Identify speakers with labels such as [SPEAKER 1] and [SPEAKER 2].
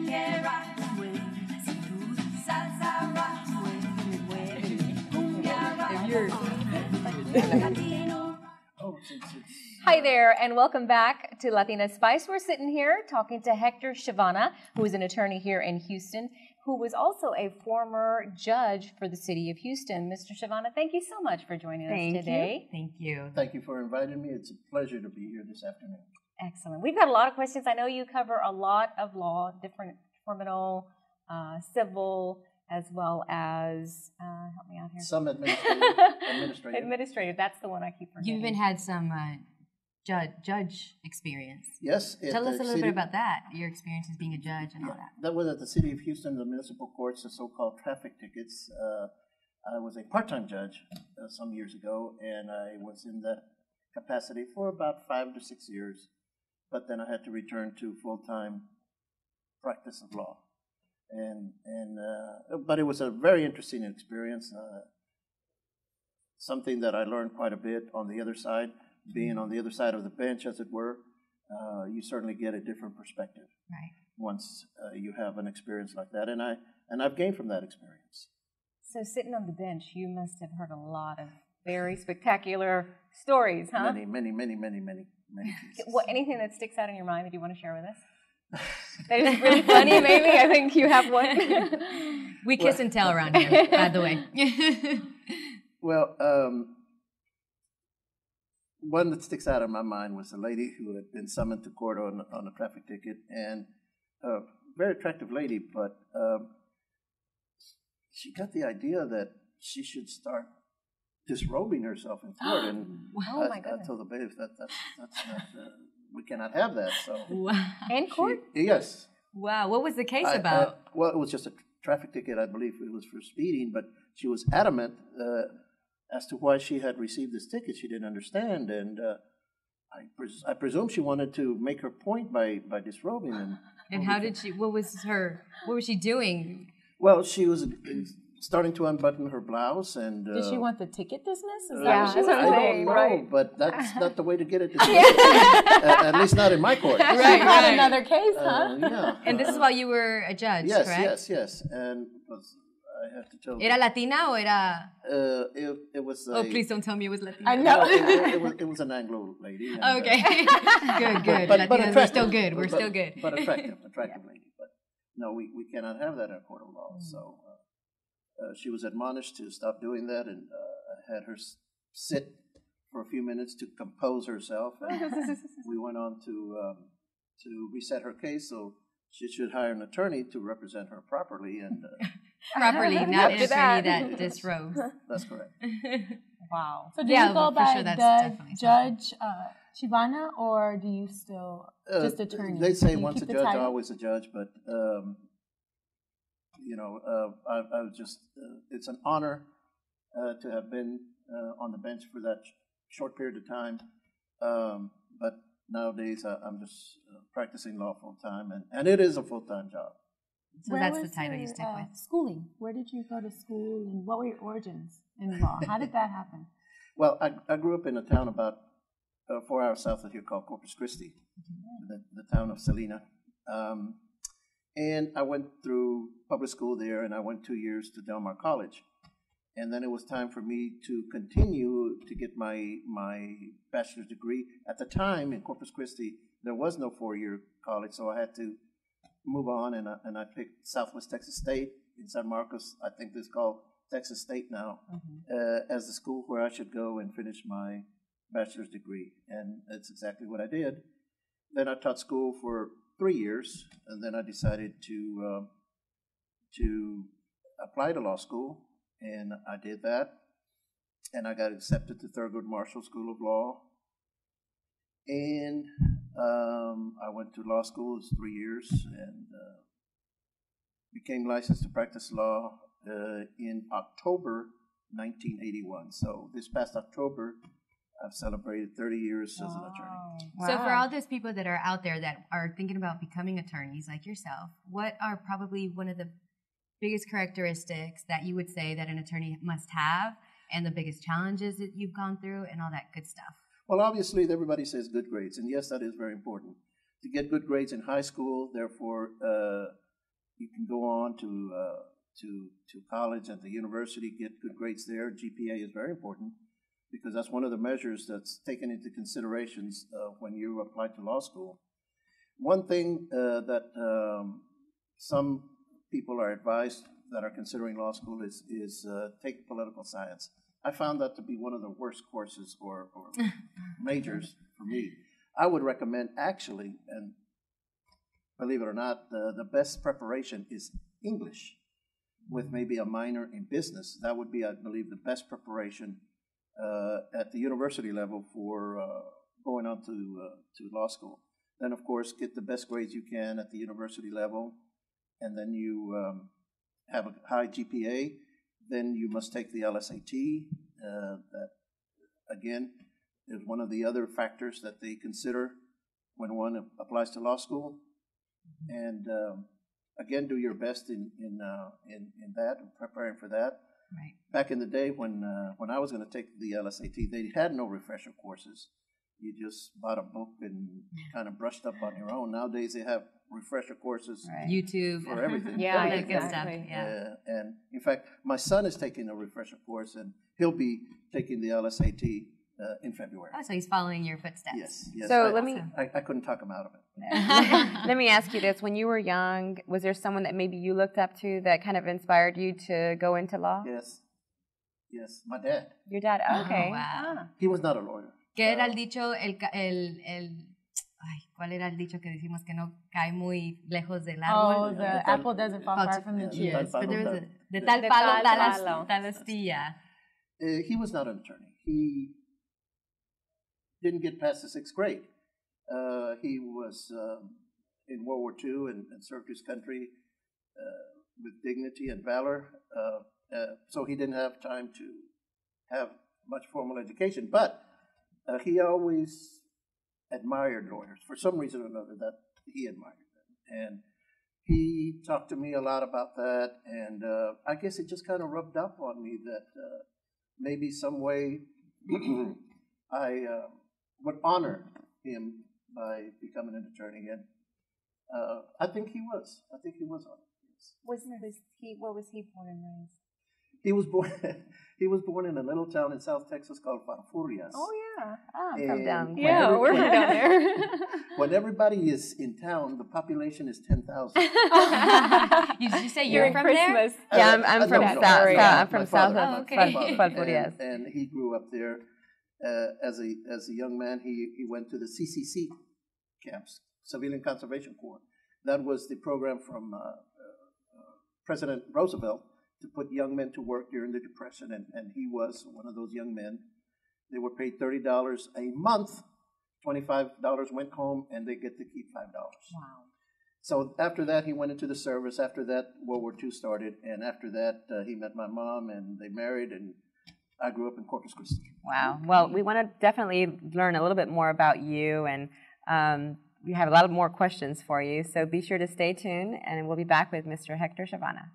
[SPEAKER 1] que rockaway. Si tu salsa rockaway. Cumbia rockaway. Latino.
[SPEAKER 2] Hi there, and welcome back to Latina Spice. We're sitting here talking to Hector Chavana, who is an attorney here in Houston, who was also a former judge for the city of Houston. Mr. Chavana, thank you so much for joining us today.
[SPEAKER 3] Thank you.
[SPEAKER 4] Thank you for inviting me. It's a pleasure to be here this afternoon.
[SPEAKER 2] Excellent. We've got a lot of questions. I know you cover a lot of law, different criminal, civil, as well as, help me out here.
[SPEAKER 4] Some administrative.
[SPEAKER 2] Administrative, that's the one I keep forgetting.
[SPEAKER 3] You even had some judge experience.
[SPEAKER 4] Yes.
[SPEAKER 3] Tell us a little bit about that, your experience as being a judge and all that.
[SPEAKER 4] That was at the City of Houston, the municipal courts, the so-called traffic tickets. I was a part-time judge some years ago, and I was in that capacity for about 5 to 6 years. But then I had to return to full-time practice of law. But it was a very interesting experience, something that I learned quite a bit on the other side, being on the other side of the bench, as it were. You certainly get a different perspective once you have an experience like that, and I've gained from that experience.
[SPEAKER 2] So sitting on the bench, you must have heard a lot of very spectacular stories, huh?
[SPEAKER 4] Many cases.
[SPEAKER 2] Anything that sticks out in your mind that you want to share with us? That is really funny, maybe? I think you have one.
[SPEAKER 3] We kiss and tell around here, by the way.
[SPEAKER 4] Well, one that sticks out in my mind was a lady who had been summoned to court on a traffic ticket, and a very attractive lady, but she got the idea that she should start disrobing herself in court, and
[SPEAKER 2] my goodness.
[SPEAKER 4] I told the bailiff that's not, we cannot have that. So
[SPEAKER 2] in court?
[SPEAKER 4] Yes.
[SPEAKER 3] Wow, what was the case about?
[SPEAKER 4] Well, it was just a traffic ticket, I believe. It was for speeding, but she was adamant as to why she had received this ticket. She didn't understand, and I presume she wanted to make her point by disrobing.
[SPEAKER 3] And how did she? What was she doing?
[SPEAKER 4] Well, she was starting to unbutton her blouse, and
[SPEAKER 5] did she want the ticket dismissed?
[SPEAKER 2] That's what I'm saying, right?
[SPEAKER 4] But that's not the way to get it dismissed. At least not in my court.
[SPEAKER 5] Right. Another case, huh?
[SPEAKER 4] Yeah.
[SPEAKER 3] And this is while you were a judge, correct?
[SPEAKER 4] Yes. And I have to tell you.
[SPEAKER 3] ¿Era Latina o era?
[SPEAKER 4] It was.
[SPEAKER 3] Oh, please don't tell me it was Latina.
[SPEAKER 5] I know.
[SPEAKER 4] It was an Anglo lady. And,
[SPEAKER 3] okay. Good.
[SPEAKER 4] But
[SPEAKER 3] Latinas, we're still good. We're still good.
[SPEAKER 4] But attractive lady. But no, we cannot have that in a court of law. So she was admonished to stop doing that, and I had her sit for a few minutes to compose herself. And we went on to reset her case, so she should hire an attorney to represent her properly. And
[SPEAKER 3] properly, not an attorney that disrobes.
[SPEAKER 4] That's correct.
[SPEAKER 2] Wow.
[SPEAKER 5] So do you go by
[SPEAKER 3] sure
[SPEAKER 5] Judge Chavana, or do you still just attorney?
[SPEAKER 4] They say once a judge, always a judge, but I was just, it's an honor to have been on the bench for that short period of time. But nowadays, I'm just practicing law full time, and it is a full-time job.
[SPEAKER 3] So that's the title you stick with.
[SPEAKER 5] Schooling. Where did you go to school, and what were your origins in law? How did that happen?
[SPEAKER 4] Well, I grew up in a town about 4 hours south of here called Corpus Christi, the town of Salina. And I went through public school there, and I went 2 years to Del Mar College. And then it was time for me to continue to get my bachelor's degree. At the time in Corpus Christi, there was no 4-year college, so I had to move on, and I picked Southwest Texas State in San Marcos. I think it's called Texas State now, as the school where I should go and finish my bachelor's degree. And that's exactly what I did. Then I taught school for 3 years, and then I decided to apply to law school, and I did that, and I got accepted to Thurgood Marshall School of Law, and I went to law school. It was 3 years, and became licensed to practice law in October 1981. So this past October, I've celebrated 30 years as an attorney.
[SPEAKER 3] Wow. So for all those people that are out there that are thinking about becoming attorneys like yourself, what are probably one of the biggest characteristics that you would say that an attorney must have, and the biggest challenges that you've gone through, and all that good stuff?
[SPEAKER 4] Well, obviously, everybody says good grades, and yes, that is very important. To get good grades in high school, therefore, you can go on to college at the university, get good grades there. GPA is very important because that's one of the measures that's taken into considerations when you apply to law school. One thing that some people are advised that are considering law school is take political science. I found that to be one of the worst courses or majors for me. I would recommend actually, and believe it or not, the best preparation is English with maybe a minor in business. That would be, I believe, the best preparation at the university level for going on to law school. Then, of course, get the best grades you can at the university level, and then you have a high GPA. Then you must take the LSAT. That, again, is one of the other factors that they consider when one applies to law school. And again, do your best in that and preparing for that.
[SPEAKER 3] Right.
[SPEAKER 4] Back in the day when I was going to take the LSAT, they had no refresher courses. You just bought a book and kind of brushed up on your own. Nowadays, they have refresher courses
[SPEAKER 3] YouTube
[SPEAKER 4] for everything.
[SPEAKER 2] Yeah,
[SPEAKER 3] all that good stuff.
[SPEAKER 2] exactly.
[SPEAKER 3] Yeah.
[SPEAKER 4] And in fact, my son is taking a refresher course, and he'll be taking the LSAT in February.
[SPEAKER 3] Oh, so he's following your footsteps.
[SPEAKER 4] Yes.
[SPEAKER 6] So
[SPEAKER 4] I couldn't talk him out of it.
[SPEAKER 6] let me ask you this: when you were young, was there someone that maybe you looked up to that kind of inspired you to go into law?
[SPEAKER 4] Yes, my dad.
[SPEAKER 6] Your dad? Okay.
[SPEAKER 3] Oh, wow.
[SPEAKER 4] He was not a lawyer.
[SPEAKER 3] ¿Qué era el dicho? Ay, ¿cuál era el dicho que decimos que no cae muy lejos del árbol?
[SPEAKER 5] Oh, the apple doesn't fall far from the tree.
[SPEAKER 3] Yes, but there was a, de
[SPEAKER 2] De
[SPEAKER 3] tal palo,
[SPEAKER 2] tal palo.
[SPEAKER 3] tal astilla.
[SPEAKER 4] He was not an attorney. He didn't get past the 6th grade. He was in World War II and served his country with dignity and valor. So he didn't have time to have much formal education, but he always admired lawyers for some reason or another. That he admired them, and he talked to me a lot about that. And I guess it just kind of rubbed up on me that maybe some way I would honor him by becoming an attorney, and I think he was. I think he was honored. Yes.
[SPEAKER 2] Where was he born and raised?
[SPEAKER 4] He was born. He was born in a little town in South Texas called Farfurias.
[SPEAKER 2] Oh yeah.
[SPEAKER 6] I'm from down.
[SPEAKER 2] Yeah, we're from down there.
[SPEAKER 4] When everybody is in town, the population is 10,000.
[SPEAKER 3] You say
[SPEAKER 2] You're
[SPEAKER 3] you're from there?
[SPEAKER 2] Christmas.
[SPEAKER 6] Yeah, I'm from
[SPEAKER 4] no,
[SPEAKER 6] South.
[SPEAKER 2] area.
[SPEAKER 6] I'm from
[SPEAKER 4] My
[SPEAKER 6] South
[SPEAKER 4] father.
[SPEAKER 6] of
[SPEAKER 3] Oh, okay.
[SPEAKER 6] Falfurrias.
[SPEAKER 4] And he grew up there as a young man. He went to the CCC camps, Civilian Conservation Corps. That was the program from President Roosevelt to put young men to work during the Depression, and he was one of those young men. They were paid $30 a month. $25 went home, and they get to keep $5.
[SPEAKER 2] Wow.
[SPEAKER 4] So after that, he went into the service. After that, World War II started, and after that, he met my mom, and they married, and I grew up in Corpus Christi.
[SPEAKER 6] Wow. Well, we want to definitely learn a little bit more about you, and we have a lot of more questions for you. So be sure to stay tuned, and we'll be back with Mr. Hector Chavana.